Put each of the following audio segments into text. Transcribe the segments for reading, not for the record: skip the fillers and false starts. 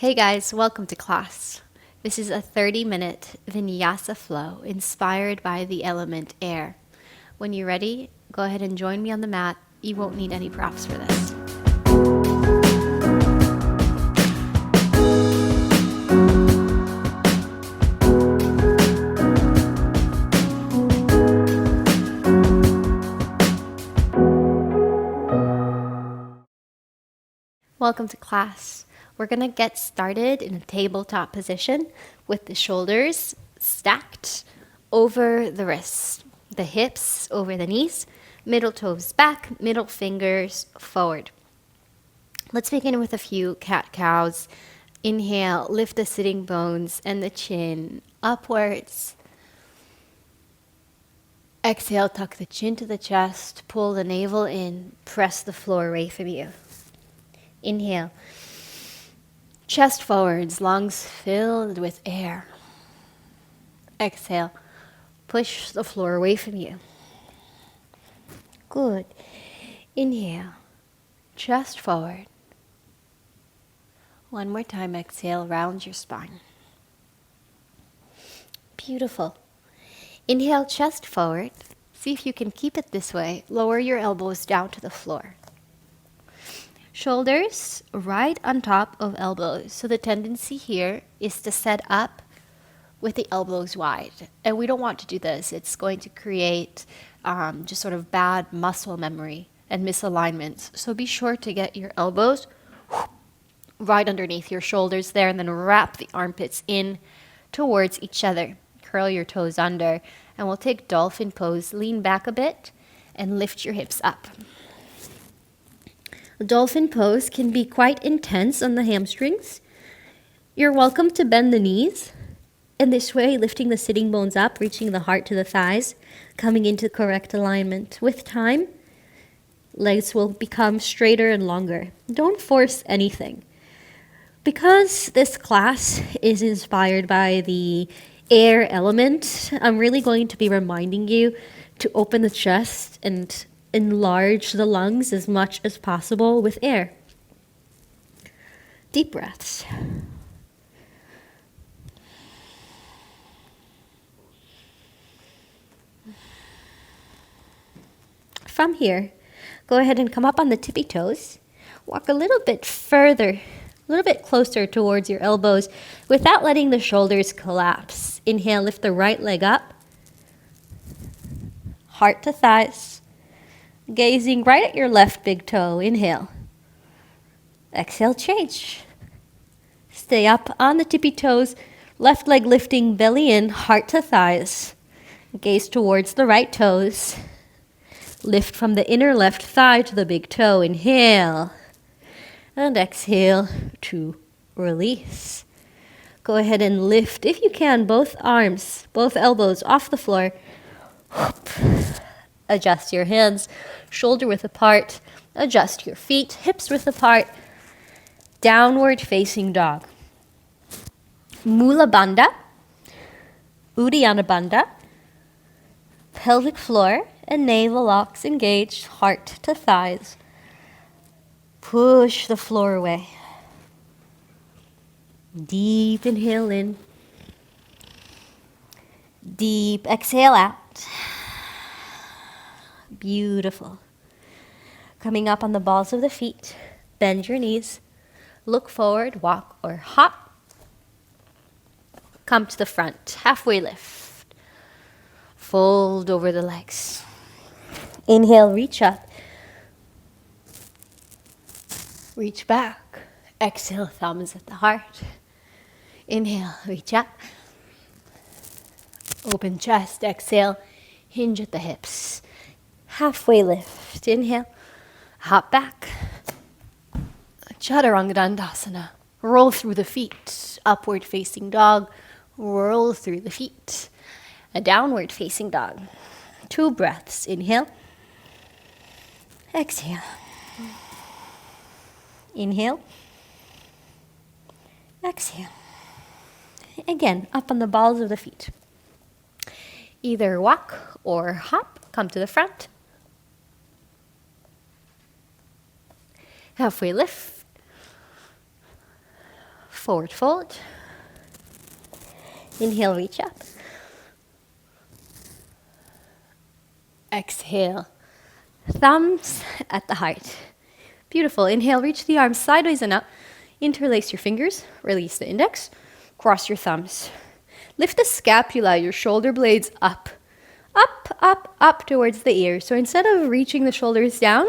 Hey guys, welcome to class. This is a 30-minute Vinyasa flow inspired by the element air. When you're ready, go ahead and join me on the mat. You won't need any props for this. Welcome to class. We're going to get started in a tabletop position with the shoulders stacked over the wrists, the hips over the knees, middle toes back, middle fingers forward. Let's begin with a few cat-cows. Inhale, lift the sitting bones and the chin upwards. Exhale, tuck the chin to the chest, pull the navel in, press the floor away from you. Inhale, chest forwards, lungs filled with air. Exhale, push the floor away from you. Good. Inhale, chest forward. One more time, exhale, round your spine. Beautiful. Inhale, chest forward. See if you can keep it this way. Lower your elbows down to the floor. Shoulders right on top of elbows. So the tendency here is to set up with the elbows wide. And we don't want to do this. It's going to create just sort of bad muscle memory and misalignments. So be sure to get your elbows right underneath your shoulders there, and then wrap the armpits in towards each other. Curl your toes under, and we'll take dolphin pose. Lean back a bit and lift your hips up. Dolphin pose can be quite intense on the hamstrings. You're welcome to bend the knees. In this way, lifting the sitting bones up, reaching the heart to the thighs, coming into correct alignment. With time, legs will become straighter and longer. Don't force anything. Because this class is inspired by the air element, I'm really going to be reminding you to open the chest and enlarge the lungs as much as possible with air. Deep breaths. From here, go ahead and come up on the tippy toes. Walk a little bit further, a little bit closer towards your elbows without letting the shoulders collapse. Inhale, lift the right leg up. Heart to thighs. Gazing right at your left big toe. Inhale. Exhale, change. Stay up on the tippy toes. Left leg lifting, belly in, heart to thighs. Gaze towards the right toes. Lift from the inner left thigh to the big toe. Inhale. And exhale to release. Go ahead and lift, if you can, both arms, both elbows off the floor. Adjust your hands, shoulder width apart. Adjust your feet, hips width apart. Downward facing dog. Mula Bandha, Uddiyana Bandha. Pelvic floor and navel locks engaged, heart to thighs. Push the floor away. Deep inhale in. Deep exhale out. Beautiful. Coming up on the balls of the feet, bend your knees, look forward, walk or hop. Come to the front, halfway lift. Fold over the legs. Inhale, reach up. Reach back. Exhale, thumbs at the heart. Inhale, reach up. Open chest, exhale, hinge at the hips. Halfway lift. Inhale, hop back. Chaturanga Dandasana. Roll through the feet. Upward facing dog. Roll through the feet. A downward facing dog. 2 breaths. Inhale. Exhale. Inhale. Exhale. Again, up on the balls of the feet. Either walk or hop. Come to the front. Halfway lift. Forward fold. Inhale, reach up. Exhale, thumbs at the heart. Beautiful. Inhale, reach the arms sideways and up. Interlace your fingers, release the index, cross your thumbs. Lift the scapula, your shoulder blades up. Up, up, up towards the ears. So instead of reaching the shoulders down,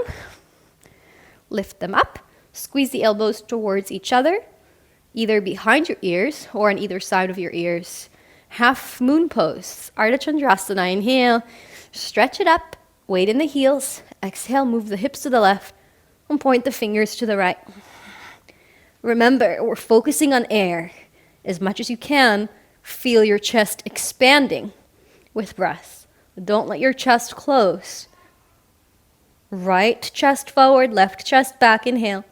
lift them up. Squeeze the elbows towards each other, either behind your ears or on either side of your ears. Half moon pose, Ardha Chandrasana. Inhale, stretch it up, weight in the heels. Exhale, move the hips to the left and point the fingers to the right. Remember, we're focusing on air. As much as you can, feel your chest expanding with breath. Don't let your chest close. Right chest forward, left chest back. Inhale.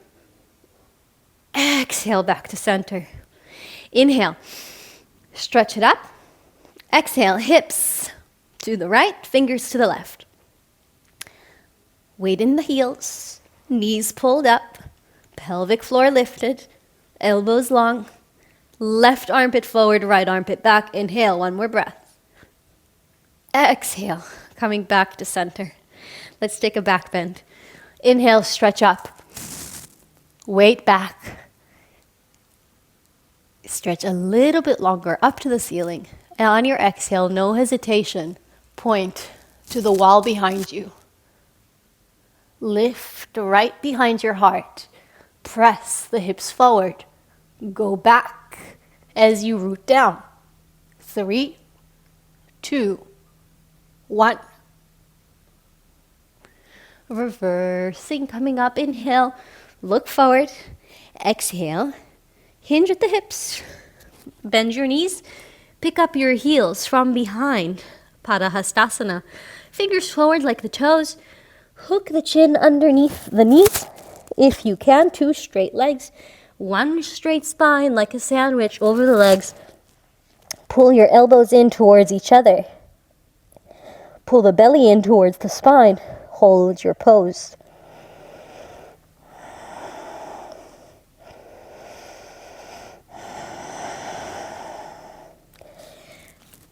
Exhale, back to center. Inhale, stretch it up. Exhale, hips to the right, fingers to the left. Weight in the heels, knees pulled up, pelvic floor lifted, elbows long, left armpit forward, right armpit back. Inhale, one more breath. Exhale, coming back to center. Let's take a back bend. Inhale, stretch up. Weight back. Stretch a little bit longer up to the ceiling. And on your exhale, no hesitation, point to the wall behind you. Lift right behind your heart. Press the hips forward. Go back as you root down. 3, 2, 1. Reversing, coming up. Inhale, look forward. Exhale, hinge at the hips. Bend your knees. Pick up your heels from behind. Padahastasana. Fingers forward like the toes. Hook the chin underneath the knees. If you can, 2 straight legs. 1 straight spine like a sandwich over the legs. Pull your elbows in towards each other. Pull the belly in towards the spine. Hold your pose.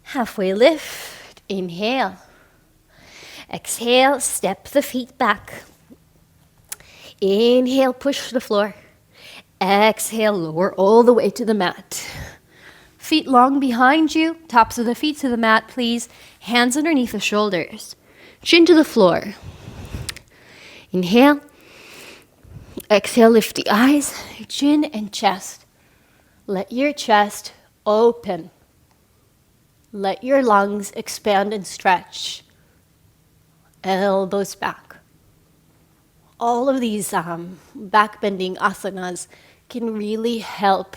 Halfway lift. Inhale. Exhale, step the feet back. Inhale, push the floor. Exhale, lower all the way to the mat. Feet long behind you, tops of the feet to the mat, please. Hands underneath the shoulders. Chin to the floor. Inhale. Exhale, lift the eyes, chin and chest. Let your chest open. Let your lungs expand and stretch. Elbows back. All of these back bending asanas can really help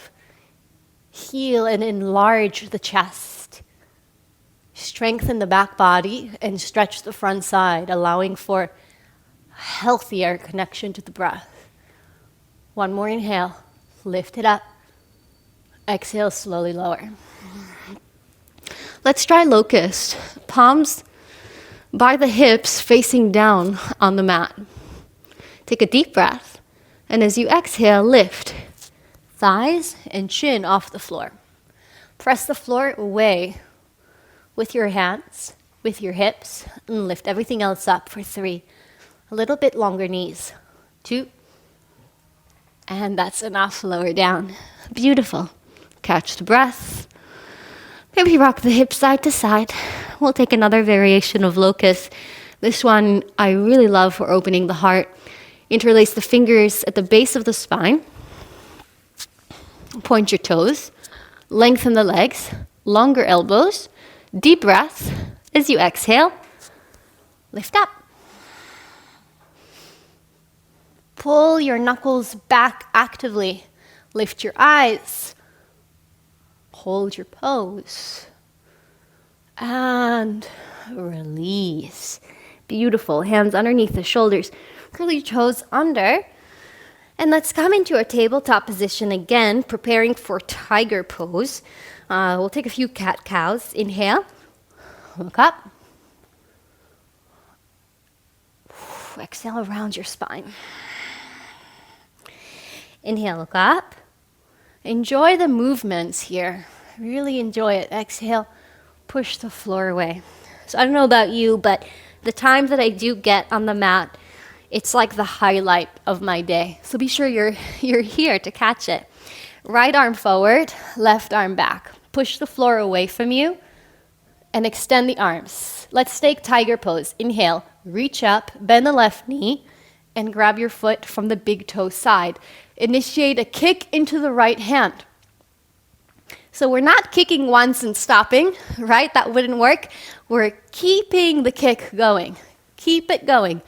heal and enlarge the chest. Strengthen the back body and stretch the front side, allowing for healthier connection to the breath. One more inhale. Lift it up. Exhale, slowly lower. Let's try locust. Palms by the hips facing down on the mat. Take a deep breath, and as you exhale, lift thighs and chin off the floor. Press the floor away with your hands, with your hips, and lift everything else up for 3. A little bit longer knees. 2. And that's enough. Lower down. Beautiful. Catch the breath. Maybe rock the hips side to side. We'll take another variation of locust. This one I really love for opening the heart. Interlace the fingers at the base of the spine. Point your toes. Lengthen the legs. Longer elbows. Deep breath. As you exhale, lift up. Pull your knuckles back actively. Lift your eyes. Hold your pose. And release. Beautiful. Hands underneath the shoulders. Curl your toes under. And let's come into a tabletop position again, preparing for tiger pose. We'll take a few cat-cows. Inhale. Look up. Exhale around your spine. Inhale, look up. Enjoy the movements here. Really enjoy it. Exhale, push the floor away. So I don't know about you, but the time that I do get on the mat, it's like the highlight of my day. So be sure you're here to catch it. Right arm forward, left arm back. Push the floor away from you and extend the arms. Let's take tiger pose. Inhale, reach up, bend the left knee, and grab your foot from the big toe side. Initiate a kick into the right hand. So we're not kicking once and stopping, right? That wouldn't work. We're keeping the kick going. Keep it going.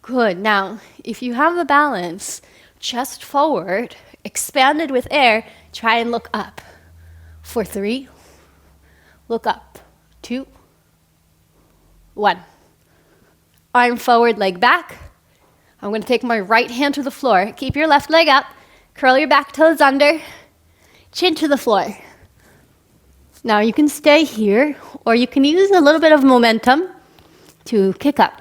Good. Now, if you have the balance, chest forward, expanded with air, try and look up. For 3, look up. 2, 1. Arm forward, leg back. I'm going to take my right hand to the floor. Keep your left leg up. Curl your back toes under. Chin to the floor. Now you can stay here, or you can use a little bit of momentum to kick up.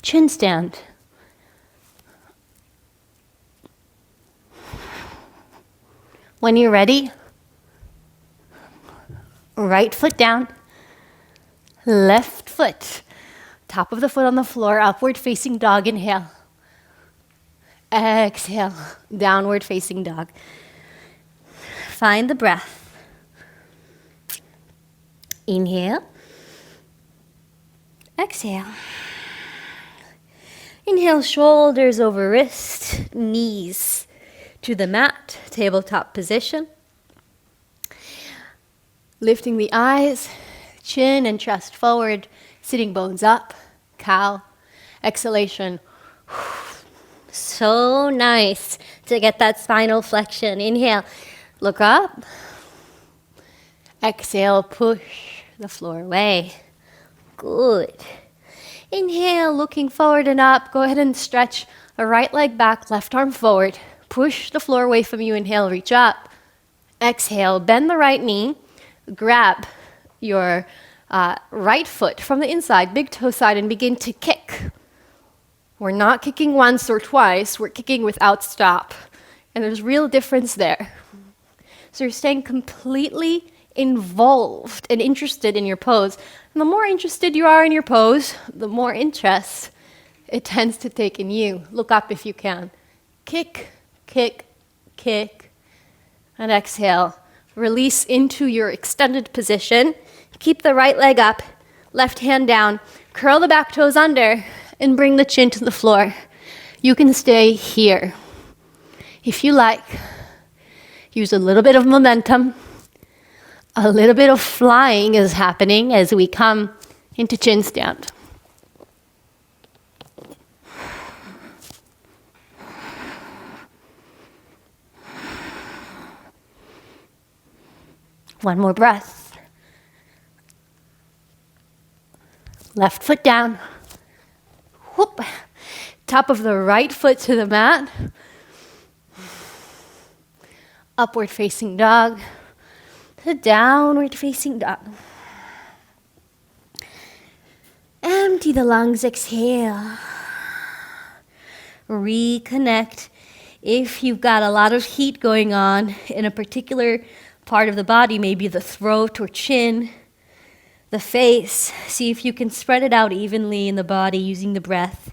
Chin stand. When you're ready, right foot down, left foot, top of the foot on the floor, upward facing dog, inhale. Exhale, downward facing dog. Find the breath. Inhale. Exhale. Inhale, shoulders over wrist, knees to the mat, tabletop position. Lifting the eyes, chin and chest forward, sitting bones up, cow. Exhalation. So nice to get that spinal flexion. Inhale, look up. Exhale, push the floor away. Good. Inhale, looking forward and up. Go ahead and stretch a right leg back, left arm forward. Push the floor away from you. Inhale, reach up. Exhale, bend the right knee. Grab your right foot from the inside, big toe side, and begin to kick. We're not kicking once or twice. We're kicking without stop. And there's real difference there. So you're staying completely involved and interested in your pose. And the more interested you are in your pose, the more interest it tends to take in you. Look up if you can. Kick, kick, kick. And exhale. Release into your extended position. Keep the right leg up, left hand down. Curl the back toes under and bring the chin to the floor. You can stay here. If you like, use a little bit of momentum. A little bit of flying is happening as we come into chin stand. One more breath. Left foot down. Whoop. Top of the right foot to the mat. Upward facing dog. To downward facing dog. Empty the lungs, exhale. Reconnect. If you've got a lot of heat going on in a particular part of the body, maybe the throat or chin, the face, see if you can spread it out evenly in the body using the breath.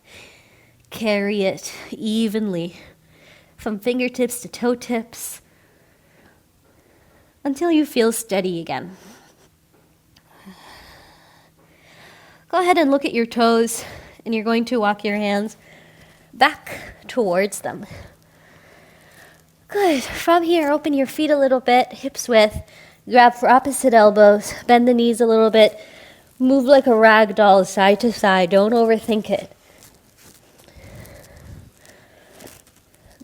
Carry it evenly from fingertips to toe tips until you feel steady again. Go ahead and look at your toes, and you're going to walk your hands back towards them. Good. From here, open your feet a little bit, hips width. Grab for opposite elbows. Bend the knees a little bit. Move like a rag doll side to side. Don't overthink it.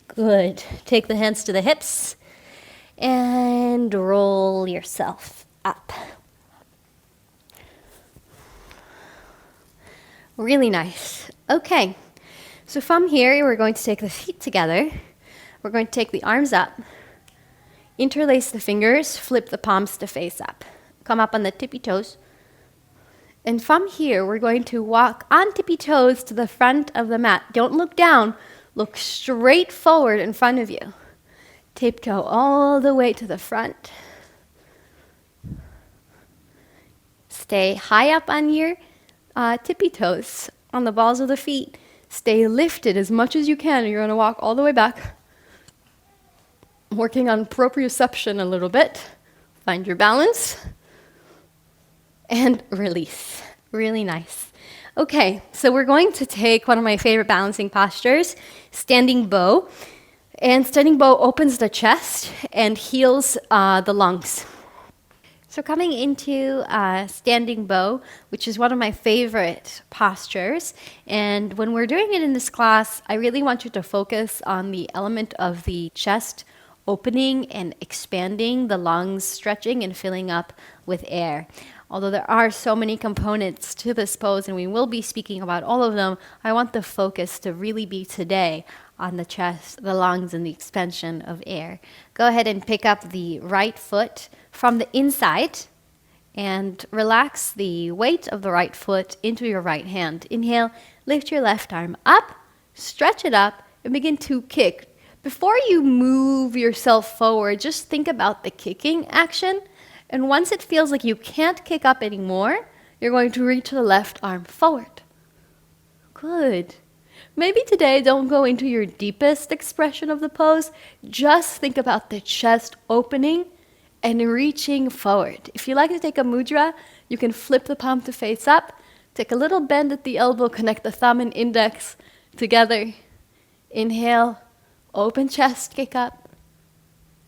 Good. Take the hands to the hips and roll yourself up. Really nice. Okay. So from here, we're going to take the feet together. We're going to take the arms up. Interlace the fingers, flip the palms to face up. Come up on the tippy toes. And from here, we're going to walk on tippy toes to the front of the mat. Don't look down. Look straight forward in front of you. Tiptoe all the way to the front. Stay high up on your tippy toes, on the balls of the feet. Stay lifted as much as you can. You're going to walk all the way back. Working on proprioception a little bit. Find your balance. And release. Really nice. Okay, so we're going to take one of my favorite balancing postures, standing bow. And standing bow opens the chest and heals the lungs. So coming into standing bow, which is one of my favorite postures, and when we're doing it in this class, I really want you to focus on the element of the chest opening and expanding, the lungs stretching and filling up with air. Although there are so many components to this pose, and we will be speaking about all of them, I want the focus to really be today on the chest, the lungs, and the expansion of air. Go ahead and pick up the right foot from the inside and relax the weight of the right foot into your right hand. Inhale, lift your left arm up, stretch it up, and begin to kick. Before you move yourself forward, just think about the kicking action. And once it feels like you can't kick up anymore, you're going to reach the left arm forward. Good. Maybe today don't go into your deepest expression of the pose. Just think about the chest opening and reaching forward. If you like to take a mudra, you can flip the palm to face up, take a little bend at the elbow, connect the thumb and index together. Inhale, open chest, kick up.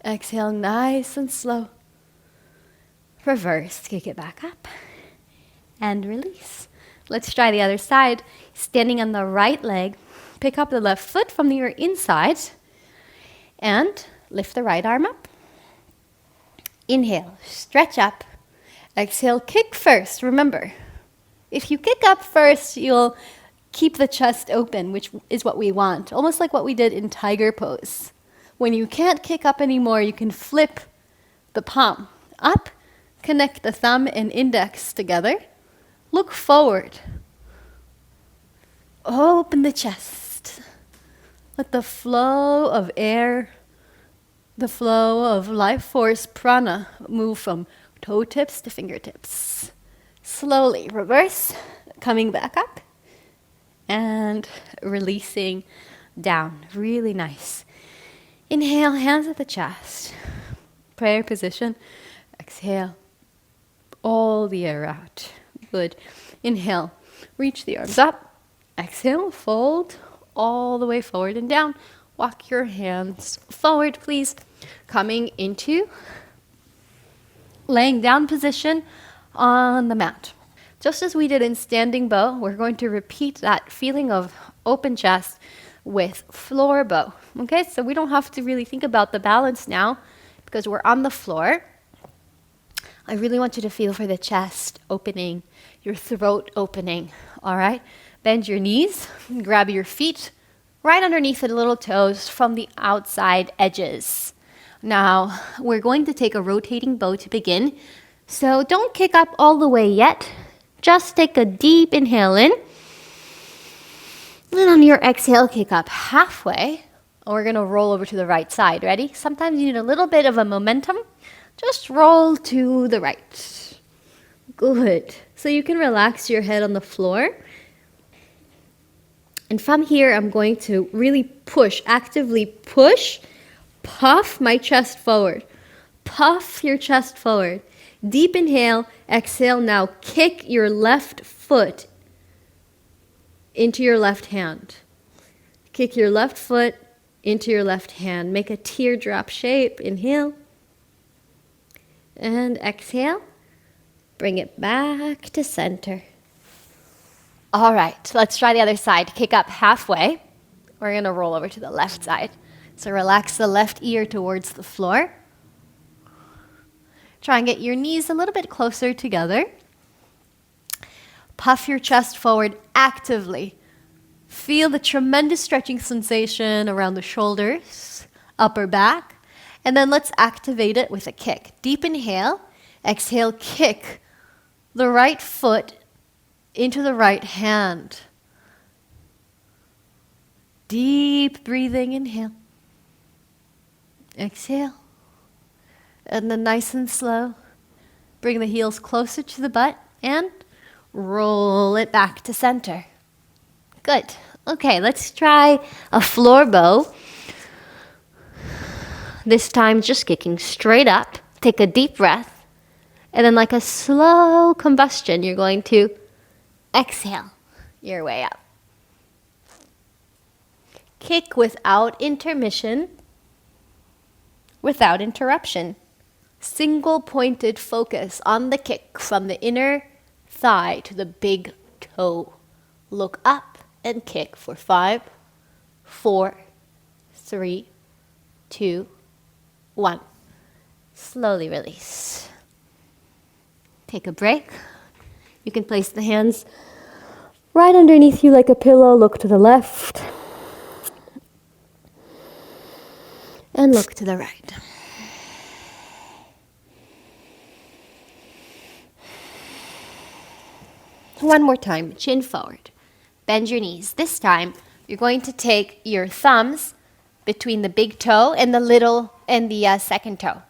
Exhale, nice and slow. Reverse, kick it back up. And release. Let's try the other side. Standing on the right leg, pick up the left foot from your inside and lift the right arm up. Inhale, stretch up. Exhale, kick first. Remember, if you kick up first, you'll keep the chest open, which is what we want. Almost like what we did in tiger pose. When you can't kick up anymore, you can flip the palm up, connect the thumb and index together. Look forward. Open the chest. Let the flow of air, the flow of life force prana move from toe tips to fingertips. Slowly reverse, coming back up and releasing down. Really nice. Inhale, hands at the chest. Prayer position. Exhale. All the air out. Good. Inhale, reach the arms up. Exhale, fold all the way forward and down. Walk your hands forward, please. Coming into laying down position on the mat. Just as we did in standing bow, we're going to repeat that feeling of open chest with floor bow. Okay, so we don't have to really think about the balance now because we're on the floor. I really want you to feel for the chest opening, your throat opening, all right? Bend your knees, grab your feet right underneath the little toes from the outside edges. Now, we're going to take a rotating bow to begin, so don't kick up all the way yet. Just take a deep inhale in, and on your exhale, kick up halfway, and we're gonna roll over to the right side. Ready? Sometimes you need a little bit of a momentum. Just roll to the right. Good. So you can relax your head on the floor. And from here, I'm going to really push, actively push, puff my chest forward. Puff your chest forward. Deep inhale, exhale. Now kick your left foot into your left hand. Kick your left foot into your left hand. Make a teardrop shape. Inhale. And exhale. Bring it back to center. All right, let's try the other side. Kick up halfway. We're going to roll over to the left side. So relax the left ear towards the floor. Try and get your knees a little bit closer together. Puff your chest forward actively. Feel the tremendous stretching sensation around the shoulders, upper back. And then let's activate it with a kick. Deep inhale. Exhale, kick the right foot into the right hand. Deep breathing, inhale. Exhale. And then nice and slow, bring the heels closer to the butt and roll it back to center. Good. Okay, let's try a floor bow. This time just kicking straight up. Take a deep breath. And then like a slow combustion, you're going to exhale your way up. Kick without intermission, without interruption. Single pointed focus on the kick from the inner thigh to the big toe. Look up and kick for 5, 4, 3, 2, 1. Slowly release. Take a break. You can place the hands right underneath you like a pillow. Look to the left and look to the right. One more time, chin forward. Bend your knees. This time, you're going to take your thumbs between the big toe and the second toe.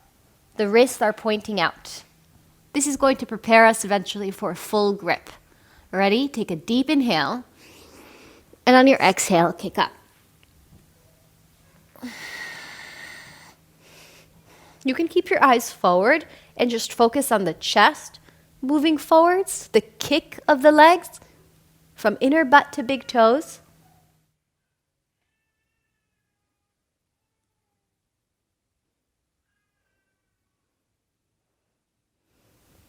The wrists are pointing out. This is going to prepare us eventually for a full grip. Ready? Take a deep inhale. And on your exhale, kick up. You can keep your eyes forward and just focus on the chest. Moving forwards, the kick of the legs from inner butt to big toes.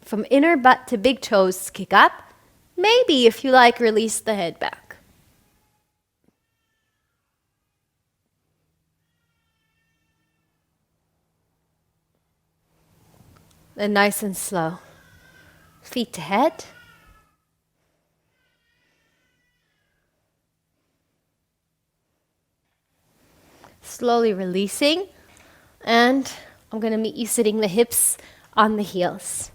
From inner butt to big toes, kick up. Maybe, if you like, release the head back. Then nice and slow. Feet to head. Slowly releasing. And I'm going to meet you sitting the hips on the heels.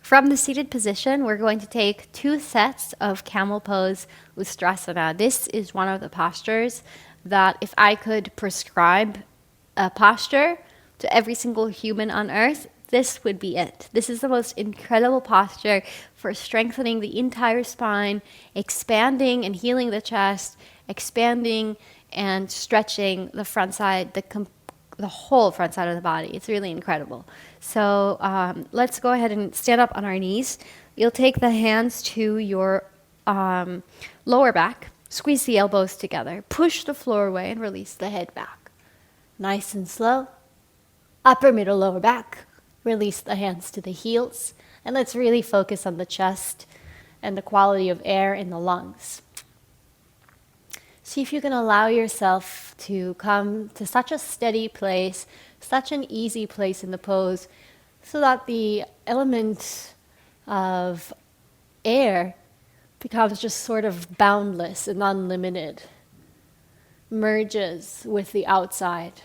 From the seated position, we're going to take 2 sets of camel pose Ustrasana. This is one of the postures that if I could prescribe a posture to every single human on earth, this would be it. This is the most incredible posture for strengthening the entire spine, expanding and healing the chest, expanding and stretching the front side, the whole front side of the body. It's really incredible. So let's go ahead and stand up on our knees. You'll take the hands to your lower back, squeeze the elbows together, push the floor away and release the head back. Nice and slow. Upper, middle, lower back. Release the hands to the heels. And let's really focus on the chest and the quality of air in the lungs. See if you can allow yourself to come to such a steady place, such an easy place in the pose, so that the element of air becomes just sort of boundless and unlimited, merges with the outside.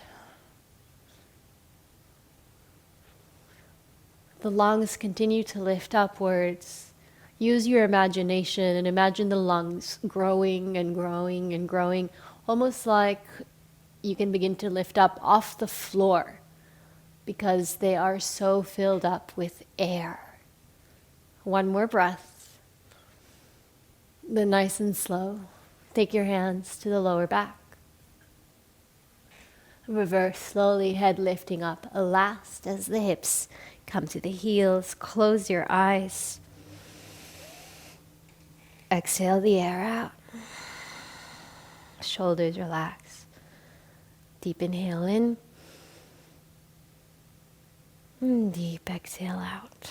The lungs continue to lift upwards. Use your imagination and imagine the lungs growing and growing and growing, almost like you can begin to lift up off the floor because they are so filled up with air. One more breath. Then nice and slow, take your hands to the lower back. Reverse slowly, head lifting up last as the hips come to the heels. Close your eyes. Exhale the air out. Shoulders relax. Deep inhale in. And deep exhale out.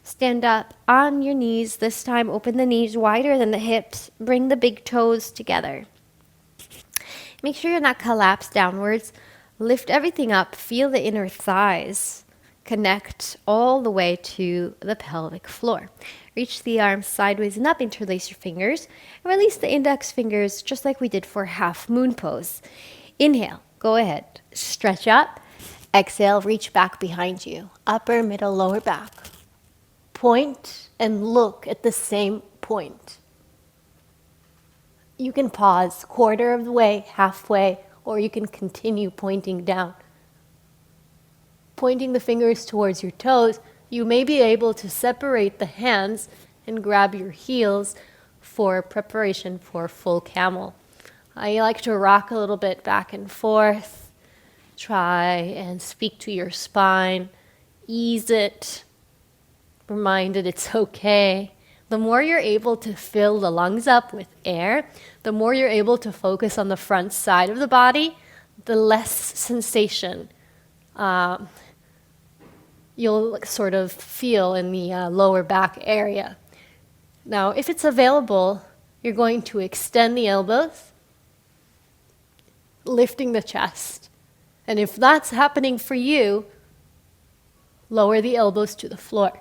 Stand up on your knees. This time open the knees wider than the hips. Bring the big toes together. Make sure you're not collapsed downwards. Lift everything up. Feel the inner thighs connect all the way to the pelvic floor. Reach the arms sideways and up. Interlace your fingers. And release the index fingers just like we did for half moon pose. Inhale. Go ahead. Stretch up. Exhale. Reach back behind you. Upper, middle, lower back. point and look at the same point. You can pause quarter of the way, halfway, or you can continue pointing down. Pointing the fingers towards your toes, you may be able to separate the hands and grab your heels for preparation for full camel. I like to rock a little bit back and forth. Try and speak to your spine. Ease it. Remind it it's okay. The more you're able to fill the lungs up with air, the more you're able to focus on the front side of the body, the less sensation you'll sort of feel in the lower back area. Now, if it's available, you're going to extend the elbows, lifting the chest. And if that's happening for you, lower the elbows to the floor.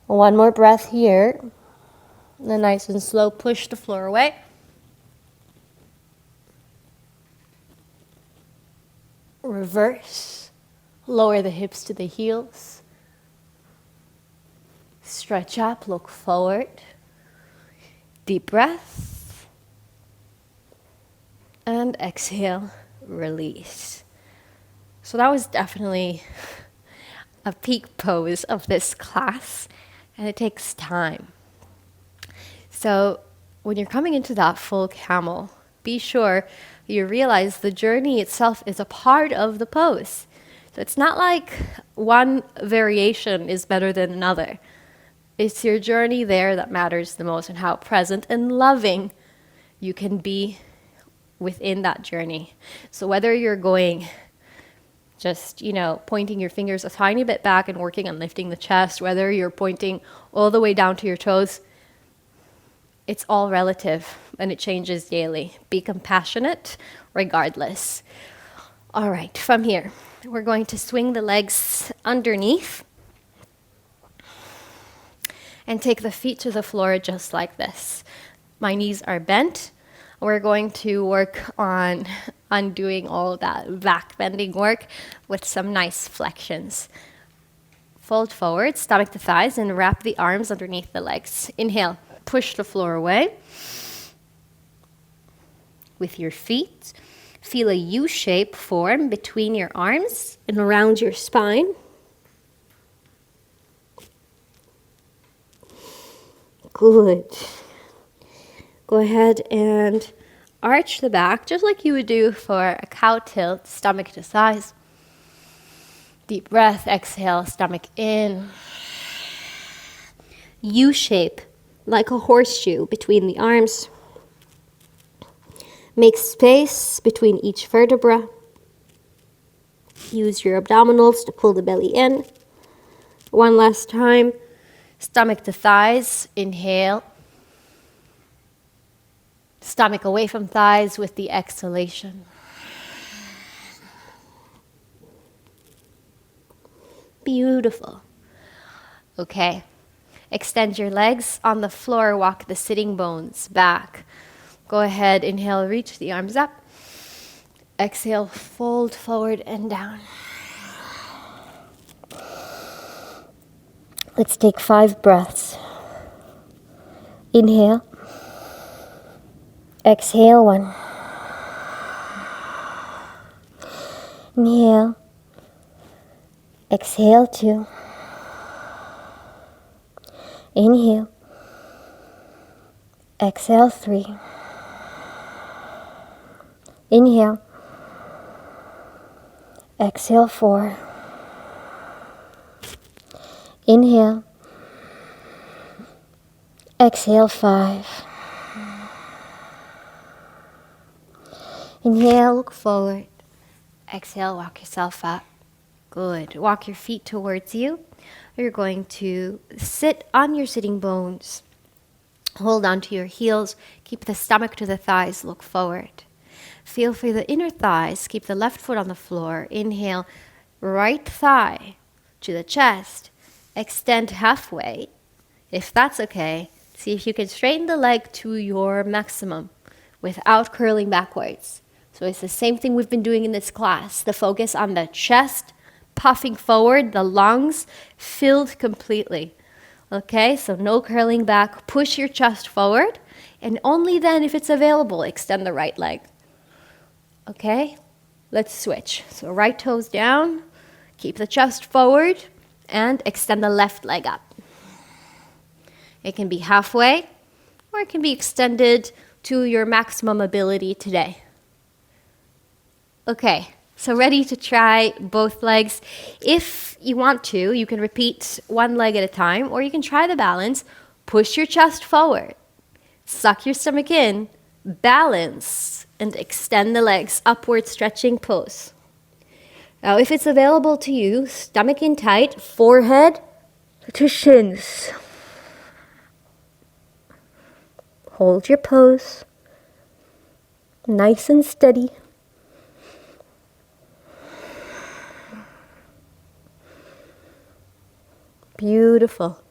One more breath here. Then nice and slow, push the floor away. Reverse. Lower the hips to the heels. Stretch up, look forward. Deep breath. And exhale, release. So that was definitely a peak pose of this class. And it takes time. So when you're coming into that full camel, be sure you realize the journey itself is a part of the pose. So it's not like one variation is better than another. It's your journey there that matters the most, and how present and loving you can be within that journey. So whether you're going just, pointing your fingers a tiny bit back and working on lifting the chest, whether you're pointing all the way down to your toes, it's all relative and it changes daily. Be compassionate regardless. All right, from here, we're going to swing the legs underneath and take the feet to the floor just like this. My knees are bent. We're going to work on undoing all that back bending work with some nice flexions. Fold forward, stomach to thighs, and wrap the arms underneath the legs. Inhale, push the floor away. With your feet, feel a U shape form between your arms and around your spine. Good. Go ahead and arch the back, just like you would do for a cow tilt, stomach to thighs. Deep breath, exhale, stomach in. U shape, like a horseshoe between the arms. Make space between each vertebra. Use your abdominals to pull the belly in. One last time. Stomach to thighs, inhale. Stomach away from thighs with the exhalation. Beautiful. Okay. Extend your legs on the floor. Walk the sitting bones back. Go ahead. Inhale. Reach the arms up. Exhale. Fold forward and down. Let's take 5 breaths. Inhale. Exhale 1. Inhale. Exhale 2. Inhale. Exhale 3. Inhale. Exhale 4. Inhale. Exhale 5. Inhale, look forward. Exhale, walk yourself up. Good. Walk your feet towards you. You're going to sit on your sitting bones. Hold on to your heels. Keep the stomach to the thighs. Look forward. Feel for the inner thighs. Keep the left foot on the floor. Inhale, right thigh to the chest. Extend halfway. If that's okay, see if you can straighten the leg to your maximum without curling backwards. So it's the same thing we've been doing in this class. The focus on the chest, puffing forward, the lungs filled completely. Okay, so no curling back. Push your chest forward, and only then, if it's available, extend the right leg. Okay, let's switch. So right toes down, keep the chest forward, and extend the left leg up. It can be halfway, or it can be extended to your maximum ability today. Okay, so ready to try both legs. If you want to, you can repeat one leg at a time, or you can try the balance. Push your chest forward, suck your stomach in, balance, and extend the legs, upward stretching pose. Now, if it's available to you, stomach in tight, forehead to shins. Hold your pose, nice and steady. Beautiful.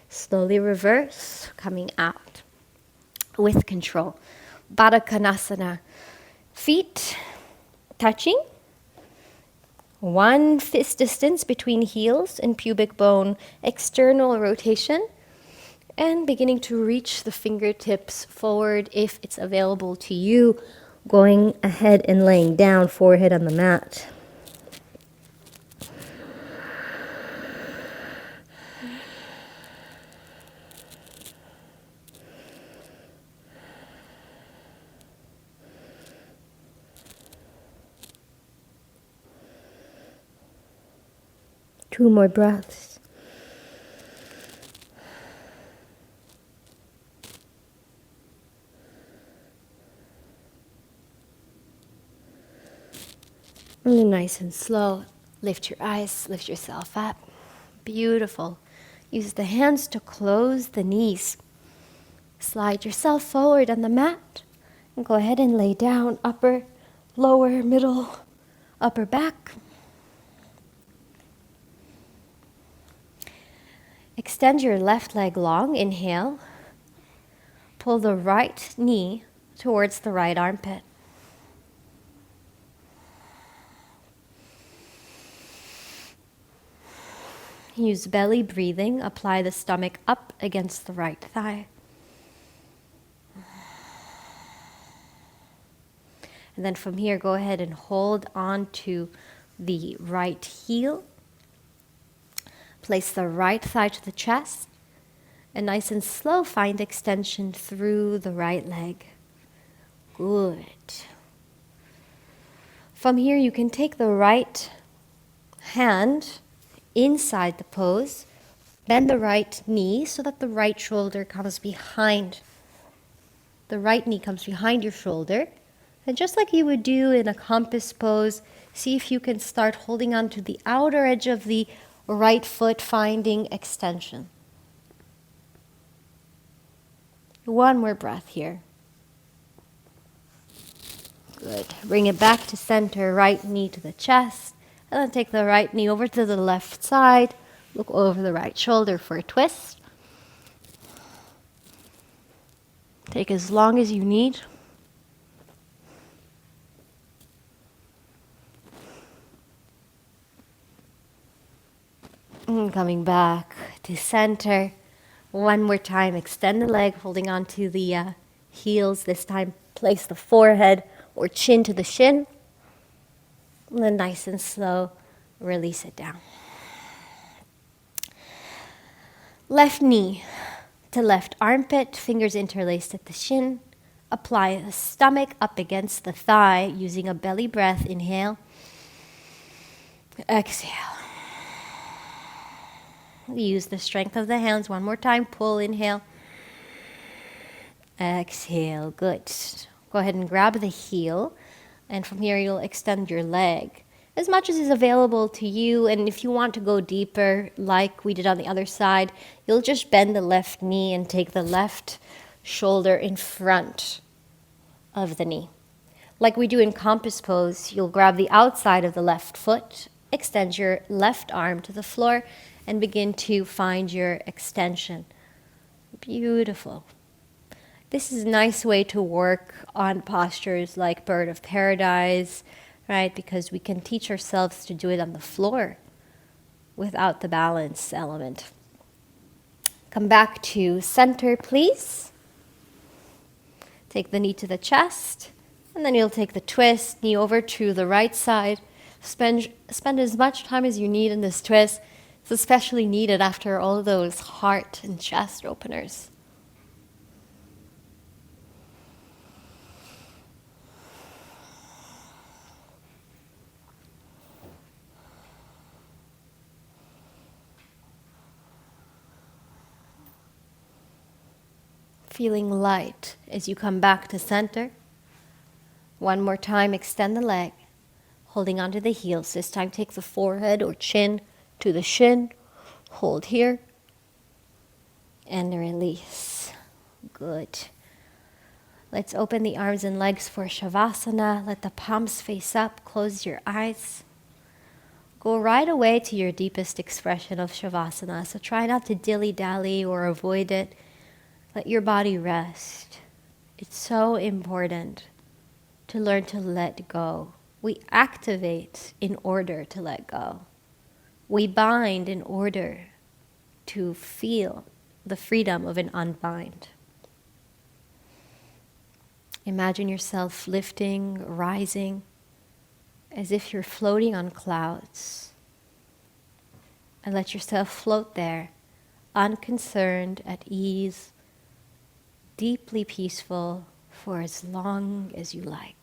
Slowly reverse, coming out with control. Baddha Konasana. Feet touching. One fist distance between heels and pubic bone. External rotation. And beginning to reach the fingertips forward if it's available to you. Going ahead and laying down, forehead on the mat. Two more breaths. And then nice and slow, lift your eyes, lift yourself up. Beautiful. Use the hands to close the knees. Slide yourself forward on the mat. And go ahead and lay down, upper, lower, middle, upper back. Extend your left leg long, inhale. Pull the right knee towards the right armpit. Use belly breathing, apply the stomach up against the right thigh. And then from here, go ahead and hold on to the right heel. Place the right thigh to the chest. And nice and slow, find extension through the right leg. Good. From here, you can take the right hand inside the pose. Bend the right knee so that the right shoulder comes behind. The right knee comes behind your shoulder. And just like you would do in a compass pose, see if you can start holding on to the outer edge of the right foot, finding extension. One more breath here. Good. Bring it back to center, right knee to the chest. And then take the right knee over to the left side. Look over the right shoulder for a twist. Take as long as you need. And coming back to center. One more time, extend the leg, holding on to the heels. This time, place the forehead or chin to the shin. And then nice and slow, release it down. Left knee to left armpit, fingers interlaced at the shin. Apply the stomach up against the thigh using a belly breath. Inhale. Exhale. Use the strength of the hands one more time. Pull, inhale. Exhale. Good. Go ahead and grab the heel. And from here, you'll extend your leg as much as is available to you. And if you want to go deeper, like we did on the other side, you'll just bend the left knee and take the left shoulder in front of the knee. Like we do in compass pose, you'll grab the outside of the left foot extend your left arm to the floor and begin to find your extension. Beautiful. This is a nice way to work on postures like bird of paradise, right? Because we can teach ourselves to do it on the floor without the balance element. Come back to center, please. Take the knee to the chest, and then you'll take the twist, knee over to the right side. Spend as much time as you need in this twist. It's especially needed after all of those heart and chest openers. Feeling light as you come back to center. One more time, extend the leg, holding onto the heels. This time take the forehead or chin to the shin. Hold here and release. Good. Let's open the arms and legs for Shavasana. Let the palms face up. Close your eyes. Go right away to your deepest expression of Shavasana. So try not to dilly-dally or avoid it. Let your body rest. It's so important to learn to let go. We activate in order to let go. We bind in order to feel the freedom of an unbind. Imagine yourself lifting, rising, as if you're floating on clouds. And let yourself float there, unconcerned, at ease, deeply peaceful for as long as you like.